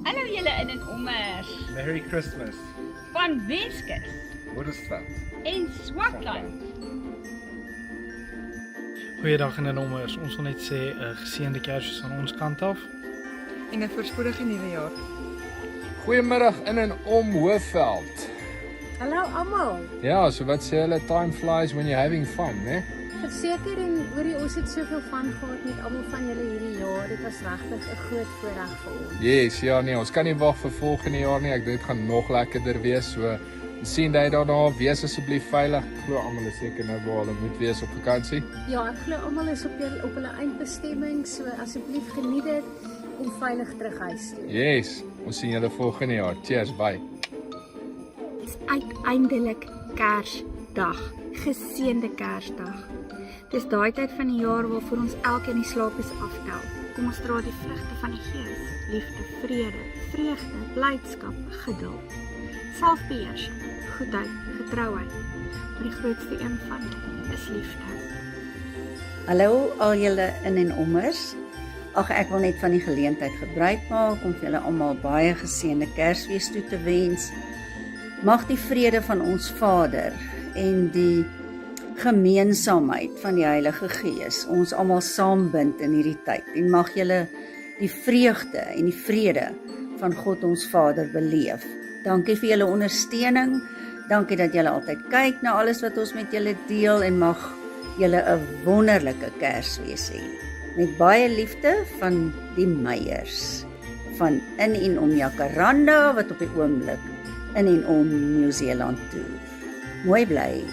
Hallo julle in en ommers Merry Christmas. van Weskus Woordesveld. en Swartland. Goeiedag in en ommers. Ons wil net sê geseënde Kersfees van ons kant af. En 'n voorspoedige nuwe jaar. Goeiemiddag in en om Hoofveld. Hallo almal. Ja, so wat sê hulle, time flies when you're having fun, né? Verseker en hoorie ons het soveel van gehad met almal van julle hierdie jaar. Dit was regtig 'n groot voorreg vir ons. Yes, ja nee, ons kan nie wag vir volgende jaar nie. Ek dink dit gaan nog lekkerder wees. So sien jy daarna, wees asseblief veilig. Ek glo almal is seker nou waar hulle moet wees op vakansie. Ja, ek glo almal is op hulle eindbestemming, so asseblief geniet dit en veilig terug huis toe. Yes, ons sien julle volgende jaar. Cheers, bye. Is uiteindelik Kersdag, geseënde Kersdag. Dis daai tyd van die jaar waarvoor ons elkeen die slaapies aftel. Kom ons dra die vrugte van die Gees: liefde, vrede, vreugde, blydskap, geduld, selfbeheersing, goedheid, getrouheid. Maar die grootste een van dit is liefde. Hallo al julle in en ommers. Ag, ek wil net van die geleentheid gebruik maak om vir julle almal baie geseënde Kersfees toe te wens. Mag die vrede van ons Vader en die gemeensaamheid van die Heilige Gees ons almal saambind in hierdie tyd en mag julle die vreugde en die vrede van God ons Vader beleef. Dankie vir julle ondersteuning. Dankie dat julle altyd kyk na alles wat ons met julle deel en mag julle 'n wonderlike Kersfees hê. Met baie liefde van die Meyers van in en om Jacaranda wat op die oomblik in en om Nieu-Seeland toer. Mooi bly.